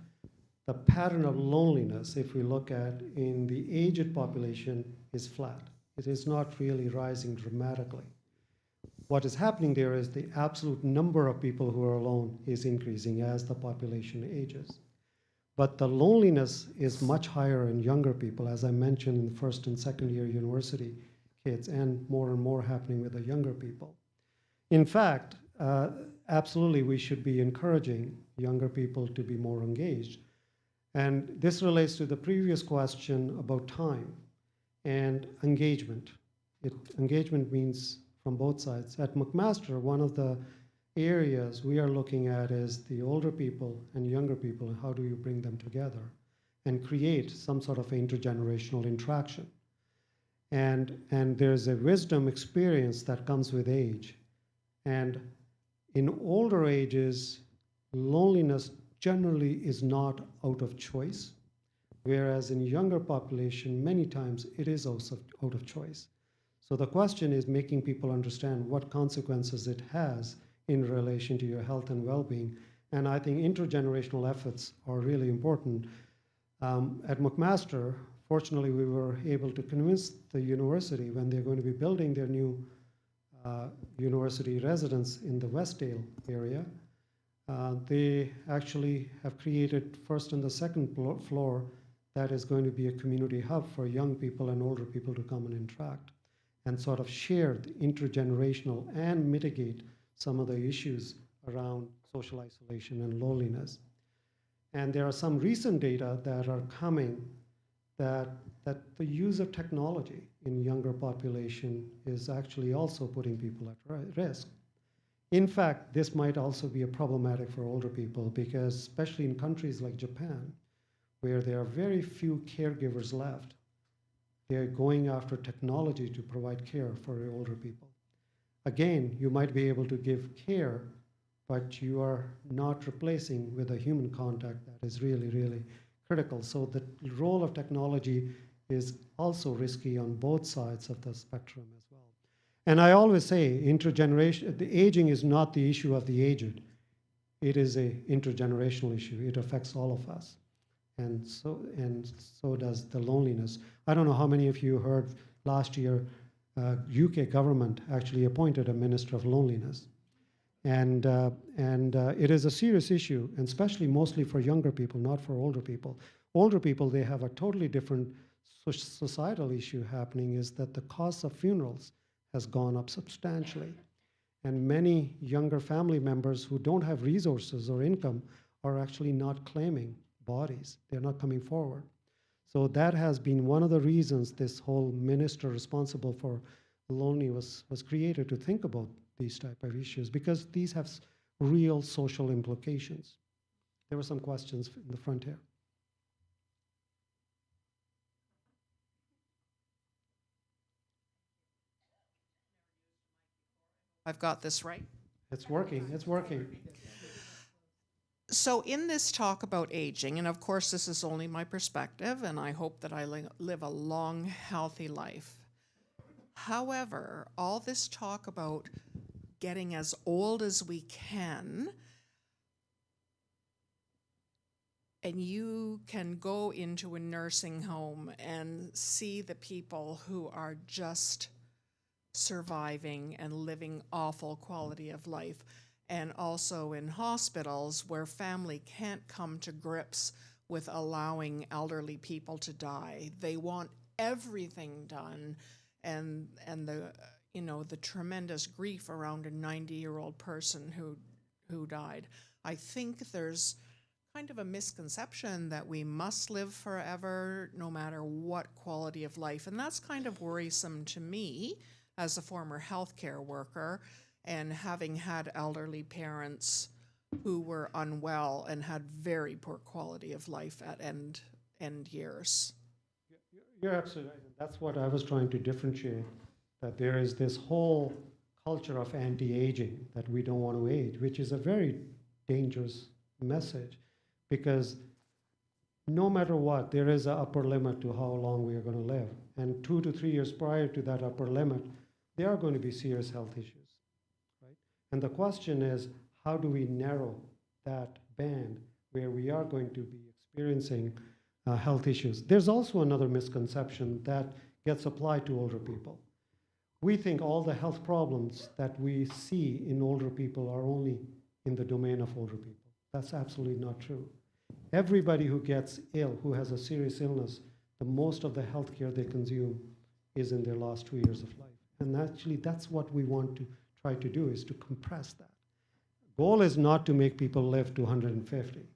the pattern of loneliness, if we look at in the aged population, is flat. It is not really rising dramatically. What is happening there is the absolute number of people who are alone is increasing as the population ages. But the loneliness is much higher in younger people, as I mentioned, in the first and second year university kids, and more happening with the younger people. In fact, absolutely, we should be encouraging younger people to be more engaged. And this relates to the previous question about time and engagement. Engagement means from both sides. At McMaster, one of the areas we are looking at is the older people and younger people, and how do you bring them together and create some sort of intergenerational interaction. And there's a wisdom experience that comes with age. And in older ages, loneliness generally is not out of choice, whereas in younger population, many times it is also out of choice. So the question is making people understand what consequences it has in relation to your health and well-being. And I think intergenerational efforts are really important. At McMaster, fortunately, we were able to convince the university when they're going to be building their new university residence in the Westdale area. They actually have created first and the second floor that is going to be a community hub for young people and older people to come and interact and sort of share the intergenerational and mitigate some of the issues around social isolation and loneliness. And there are some recent data that are coming that the use of technology in younger population is actually also putting people at risk. In fact, this might also be a problematic for older people because especially in countries like Japan, where there are very few caregivers left, they're going after technology to provide care for older people. Again, you might be able to give care, but you are not replacing with a human contact that is really, really critical. So the role of technology is also risky on both sides of the spectrum as well. And I always say the aging is not the issue of the aged. It is an intergenerational issue. It affects all of us. And so does the loneliness. I don't know how many of you heard last year, UK government actually appointed a minister of loneliness. And it is a serious issue, and especially mostly for younger people, not for older people. Older people, they have a totally different societal issue happening, is that the cost of funerals has gone up substantially. And many younger family members who don't have resources or income are actually not claiming bodies. They're not coming forward. So that has been one of the reasons this whole minister responsible for lonely was created, to think about these type of issues, because these have real social implications. There were some questions in the front here. I've got this right. It's working, it's working. So in this talk about aging, and of course this is only my perspective, and I hope that I live a long, healthy life. However, all this talk about getting as old as we can, and you can go into a nursing home and see the people who are just surviving and living awful quality of life, and also in hospitals where family can't come to grips with allowing elderly people to die. They want everything done, and the the tremendous grief around a 90-year-old person who died. I think there's kind of a misconception that we must live forever no matter what quality of life, and that's kind of worrisome to me as a former healthcare worker, and having had elderly parents who were unwell and had very poor quality of life at end years. You're absolutely right. That's what I was trying to differentiate, that there is this whole culture of anti-aging, that we don't want to age, which is a very dangerous message, because no matter what, there is an upper limit to how long we are going to live. And 2 to 3 years prior to that upper limit, there are going to be serious health issues, right? And the question is, how do we narrow that band where we are going to be experiencing health issues? There's also another misconception that gets applied to older people. We think all the health problems that we see in older people are only in the domain of older people. That's absolutely not true. Everybody who gets ill, who has a serious illness, the most of the health care they consume is in their last 2 years of life. And actually, that's what we want to try to do, is to compress that. Goal is not to make people live to 150.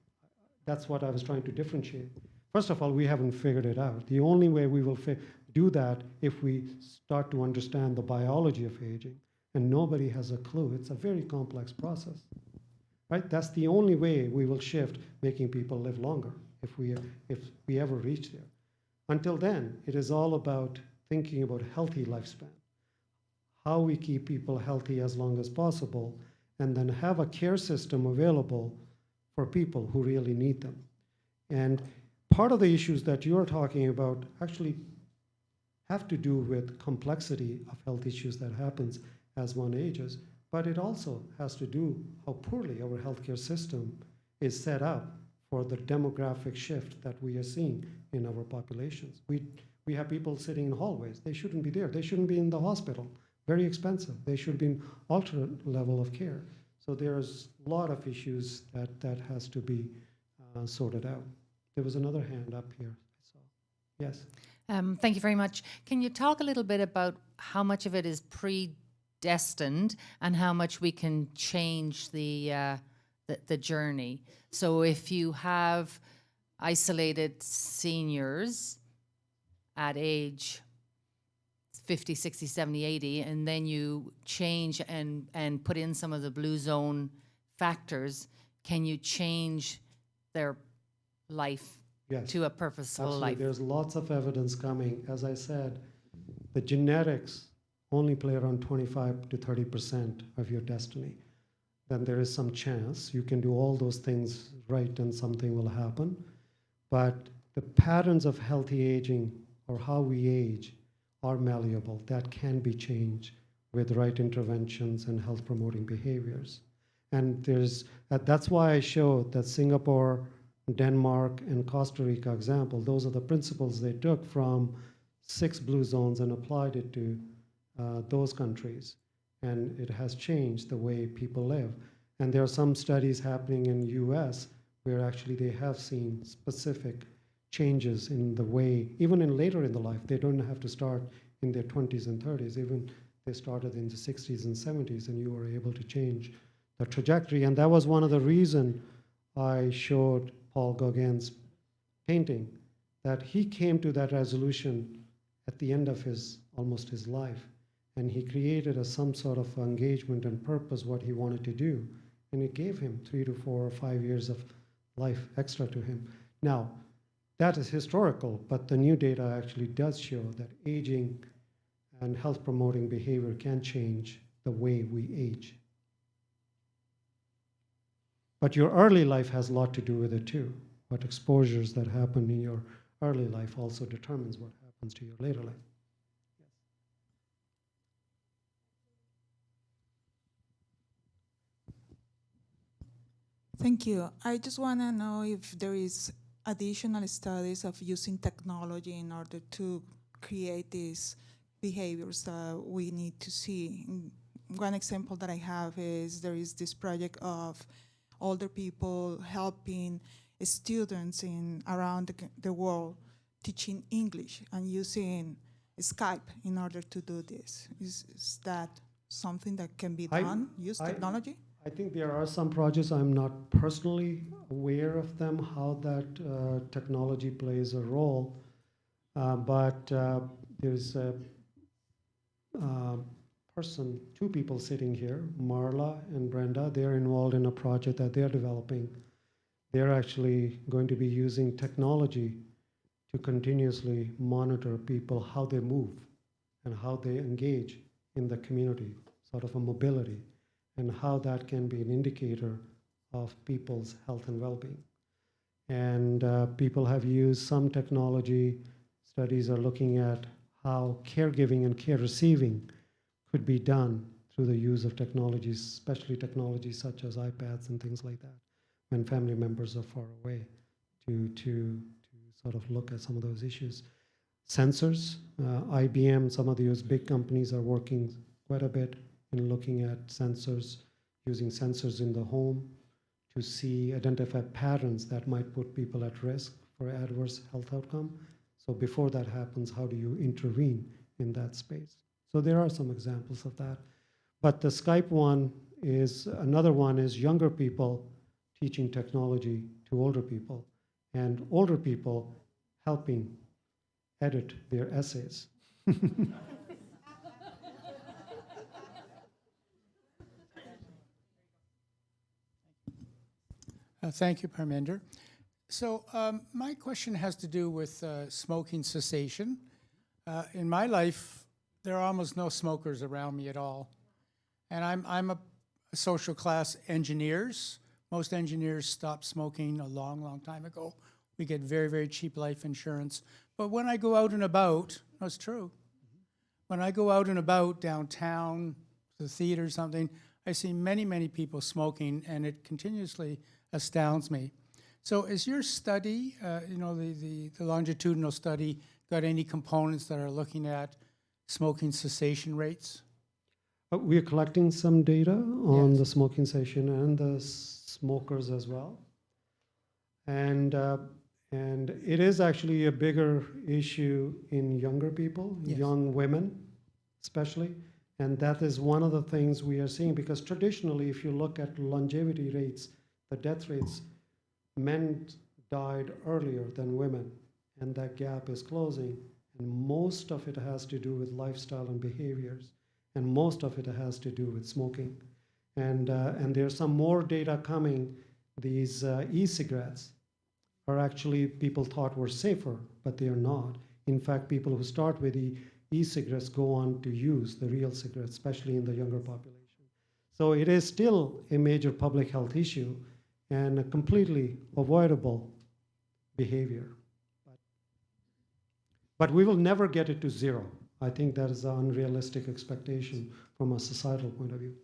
That's what I was trying to differentiate. First of all, we haven't figured it out. The only way we will do that if we start to understand the biology of aging, and nobody has a clue. It's a very complex process, right? That's the only way we will shift making people live longer, if we ever reach there. Until then, it is all about thinking about healthy lifespan, how we keep people healthy as long as possible, and then have a care system available for people who really need them. And part of the issues that you're talking about actually have to do with complexity of health issues that happens as one ages, but it also has to do how poorly our healthcare system is set up for the demographic shift that we are seeing in our populations. We have people sitting in hallways. They shouldn't be there. They shouldn't be in the hospital. Very expensive. They should be in alternate level of care. So there's a lot of issues that has to be sorted out. There was another hand up here. So, yes. Thank you very much. Can you talk a little bit about how much of it is predestined and how much we can change the journey? So if you have isolated seniors at age 50, 60, 70, 80, and then you change and put in some of the blue zone factors, can you change their life Yes, to a purposeful absolutely. life? There's lots of evidence coming. As I said, the genetics only play around 25 to 30% of your destiny. Then there is some chance you can do all those things right and something will happen. But the patterns of healthy aging, or how we age, are malleable. That can be changed with right interventions and health promoting behaviors. And that's why I showed that Singapore, Denmark, and Costa Rica example, those are the principles they took from 6 blue zones and applied it to those countries. and it has changed the way people live. And there are some studies happening in the US where actually they have seen specific changes in the way, even in later in the life, they don't have to start in their 20s and 30s, even they started in the 60s and 70s, and you were able to change the trajectory. And that was one of the reasons I showed Paul Gauguin's painting, that he came to that resolution at the end of almost his life. And he created some sort of engagement and purpose, what he wanted to do. And it gave him 3 to 4 or 5 years of life extra to him. Now, that is historical, but the new data actually does show that aging and health promoting behavior can change the way we age. But your early life has a lot to do with it too. What exposures that happen in your early life also determines what happens to your later life. Thank you. I just want to know if there is additional studies of using technology in order to create these behaviors that we need to see. One example that I have is there is this project of older people helping students around the world teaching English and using Skype in order to do this. Is that something that can be done, use technology? I think there are some projects, I'm not personally aware of them, how that technology plays a role, but there's a person, 2 people sitting here, Marla and Brenda, they're involved in a project that they're developing. They're actually going to be using technology to continuously monitor people, how they move and how they engage in the community, sort of a mobility, and how that can be an indicator of people's health and well-being. And people have used some technology. Studies are looking at how caregiving and care receiving could be done through the use of technologies, especially technologies such as iPads and things like that, when family members are far away, to sort of look at some of those issues. Sensors, IBM, some of those big companies are working quite a bit in looking at sensors, using sensors in the home to identify patterns that might put people at risk for adverse health outcome. So before that happens, how do you intervene in that space? So there are some examples of that. But the Skype one is, another one is younger people teaching technology to older people, and older people helping edit their essays. Thank you, Parminder. So my question has to do with smoking cessation. In my life, there are almost no smokers around me at all. And I'm a social class engineers. Most engineers stopped smoking a long, long time ago. We get very, very cheap life insurance. But when I go out and about, no, it's true. When I go out and about downtown, the theater or something, I see many, many people smoking, and it continuously astounds me. So is your study, the longitudinal study, got any components that are looking at smoking cessation rates? We are collecting some data on Yes. the smoking cessation and the smokers as well. And it is actually a bigger issue in younger people, Yes. young women especially. And that is one of the things we are seeing, because traditionally, if you look at longevity rates, the death rates, men died earlier than women, and that gap is closing. And most of it has to do with lifestyle and behaviors, and most of it has to do with smoking. And there's some more data coming. These e-cigarettes are actually, people thought were safer, but they are not. In fact, people who start with e-cigarettes go on to use the real cigarettes, especially in the younger population. So it is still a major public health issue and a completely avoidable behavior. But we will never get it to zero. I think that is an unrealistic expectation from a societal point of view.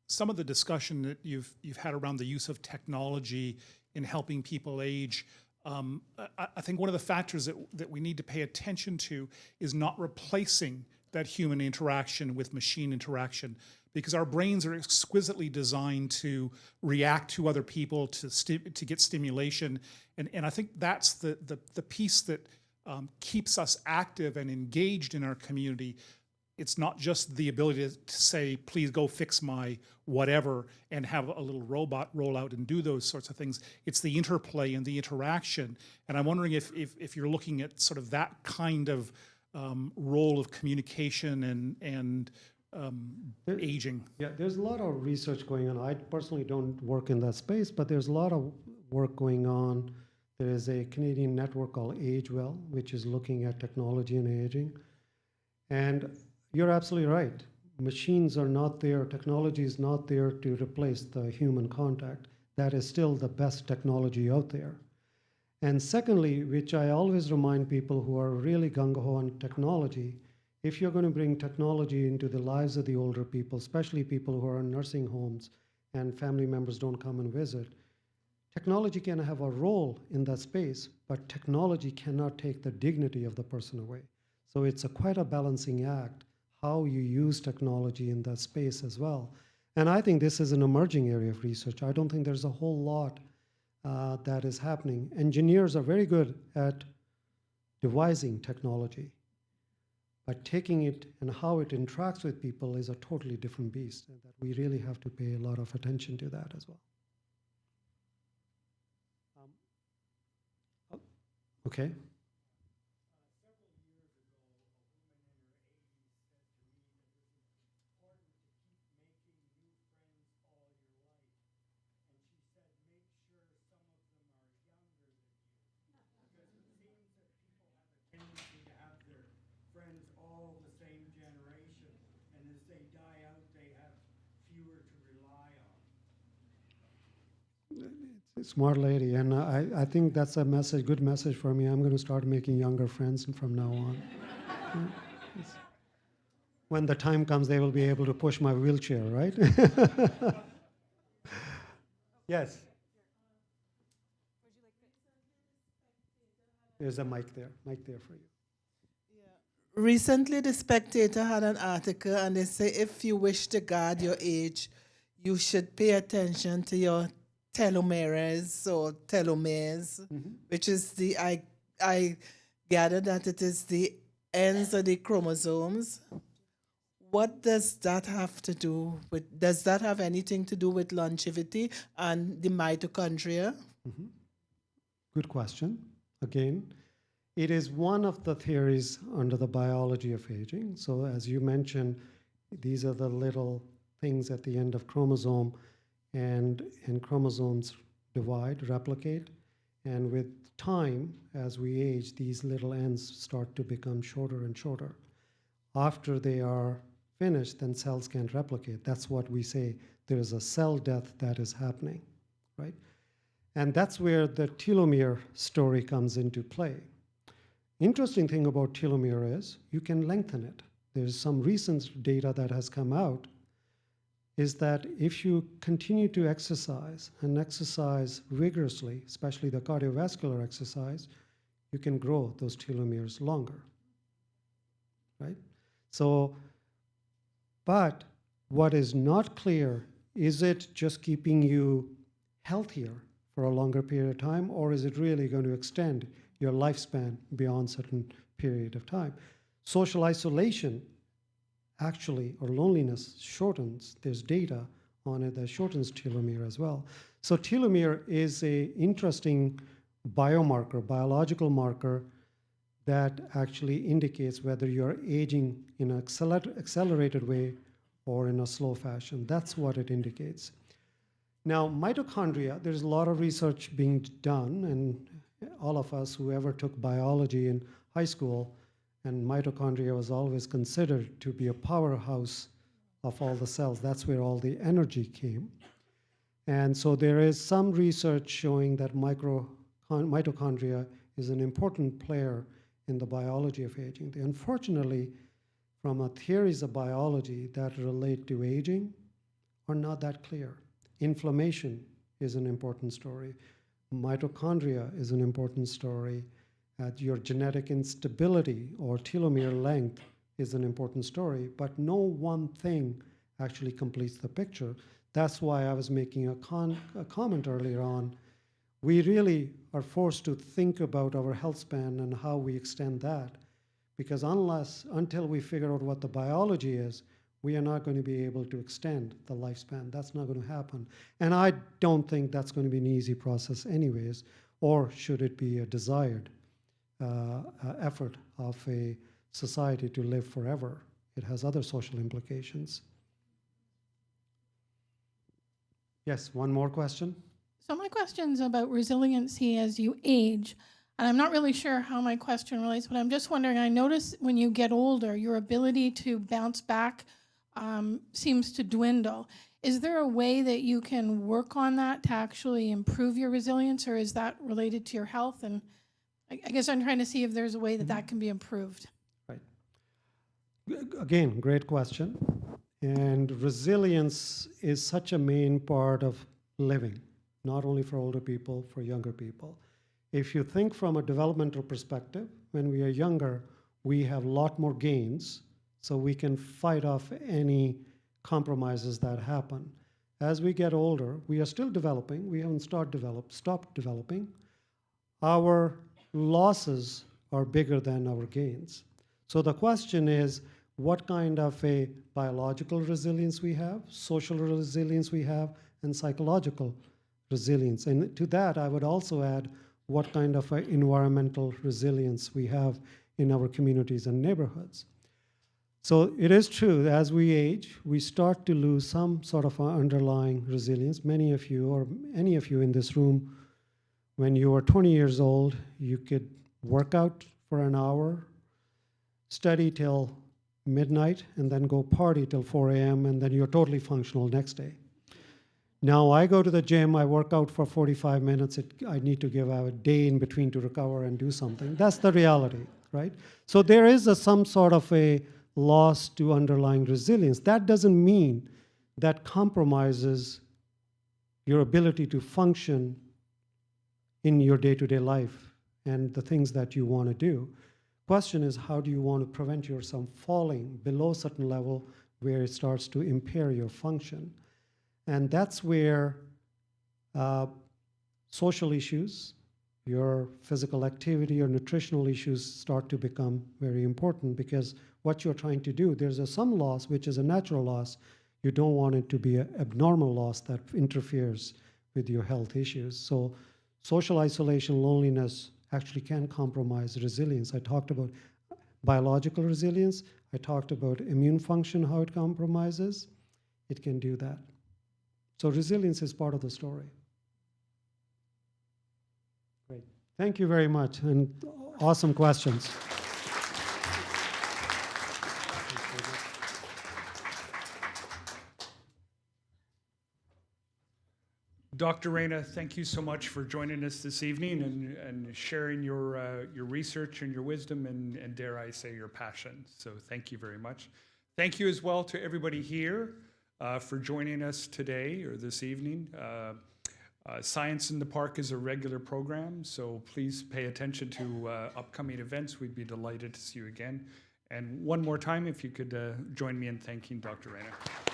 Some of the discussion that you've had around the use of technology in helping people age, I think one of the factors that we need to pay attention to is not replacing that human interaction with machine interaction, because our brains are exquisitely designed to react to other people, to get stimulation. And I think that's the piece that keeps us active and engaged in our community. It's not just the ability to say, please go fix my whatever, and have a little robot roll out and do those sorts of things. It's the interplay and the interaction. And I'm wondering if you're looking at sort of that kind of role of communication and aging. Yeah, there's a lot of research going on. I personally don't work in that space, but there's a lot of work going on. There is a Canadian network called Age Well, which is looking at technology and aging. And you're absolutely right. Machines are not there, technology is not there to replace the human contact. That is still the best technology out there. And secondly, which I always remind people who are really gung-ho on technology, if you're going to bring technology into the lives of the older people, especially people who are in nursing homes and family members don't come and visit, technology can have a role in that space, but technology cannot take the dignity of the person away. So it's quite a balancing act, how you use technology in that space as well. And I think this is an emerging area of research. I don't think there's a whole lot that is happening. Engineers are very good at devising technology, but taking it and how it interacts with people is a totally different beast, and that we really have to pay a lot of attention to that as well. Okay. Smart lady, and I think that's a message, good message for me. I'm going to start making younger friends from now on. When the time comes, they will be able to push my wheelchair, right? Yes. There's a mic there for you. Recently, The Spectator had an article, and they say if you wish to guard your age, you should pay attention to your telomeres or telomeres, which is I gather that it is the ends of the chromosomes. What does that have to do with, does that have anything to do with longevity and the mitochondria? Good question. Again, it is one of the theories under the biology of aging. So as you mentioned, these are the little things at the end of chromosome, and chromosomes divide, replicate, and with time, as we age, these little ends start to become shorter and shorter. After they are finished, then cells can't replicate. That's what we say, there is a cell death that is happening, right? And that's where the telomere story comes into play. Interesting thing about telomere is you can lengthen it. There's some recent data that has come out is that if you continue to exercise and exercise vigorously, especially the cardiovascular exercise, you can grow those telomeres longer, right? So, but what is not clear, is it just keeping you healthier for a longer period of time, or is it really going to extend your lifespan beyond a certain period of time? Social isolation actually, or loneliness shortens. There's data on it that shortens telomere as well. So telomere is an interesting biomarker, biological marker that actually indicates whether you're aging in an accelerated way or in a slow fashion. That's what it indicates. Now, mitochondria, there's a lot of research being done, and all of us who ever took biology in high school, and mitochondria was always considered to be a powerhouse of all the cells. That's where all the energy came. And so there is some research showing that mitochondria is an important player in the biology of aging. Unfortunately, from a theories of biology that relate to aging are not that clear. Inflammation is an important story. Mitochondria is an important story. Your genetic instability or telomere length is an important story, but no one thing actually completes the picture. That's why I was making a comment earlier on. We really are forced to think about our health span and how we extend that, because until we figure out what the biology is, we are not going to be able to extend the lifespan. That's not going to happen. And I don't think that's going to be an easy process anyways, or should it be a desired effort of a society to live forever. It has other social implications. Yes, one more question. So my question's about resiliency as you age. And I'm not really sure how my question relates, but I'm just wondering, I notice when you get older, your ability to bounce back seems to dwindle. Is there a way that you can work on that to actually improve your resilience, or is that related to your health? And I guess I'm trying to see if there's a way that that can be improved. Right. Again, great question. And resilience is such a main part of living, not only for older people, for younger people. If you think from a developmental perspective, when we are younger, we have a lot more gains, so we can fight off any compromises that happen. As we get older, we are still developing. We haven't stopped developing. Our losses are bigger than our gains. So the question is, what kind of a biological resilience we have, social resilience we have, and psychological resilience. And to that, I would also add what kind of environmental resilience we have in our communities and neighborhoods. So it is true that as we age, we start to lose some sort of underlying resilience. Many of you, or any of you in this room, when you were 20 years old, you could work out for an hour, study till midnight, and then go party till 4 a.m., and then you're totally functional next day. Now I go to the gym, I work out for 45 minutes, I need to give a day in between to recover and do something. That's the reality, right? So there is some sort of a loss to underlying resilience. That doesn't mean that compromises your ability to function in your day-to-day life and the things that you want to do. Question is, how do you want to prevent yourself falling below a certain level where it starts to impair your function? And that's where social issues, your physical activity, your nutritional issues start to become very important, because what you're trying to do, there's some loss, which is a natural loss. You don't want it to be an abnormal loss that interferes with your health issues. So social isolation, loneliness actually can compromise resilience. I talked about biological resilience. I talked about immune function, how it compromises. It can do that. So resilience is part of the story. Great. Thank you very much, and awesome questions. Dr. Raina, thank you so much for joining us this evening and sharing your research and your wisdom and dare I say your passion. So thank you very much. Thank you as well to everybody here for joining us today or this evening. Science in the Park is a regular program, so please pay attention to upcoming events. We'd be delighted to see you again. And one more time, if you could join me in thanking Dr. Raina.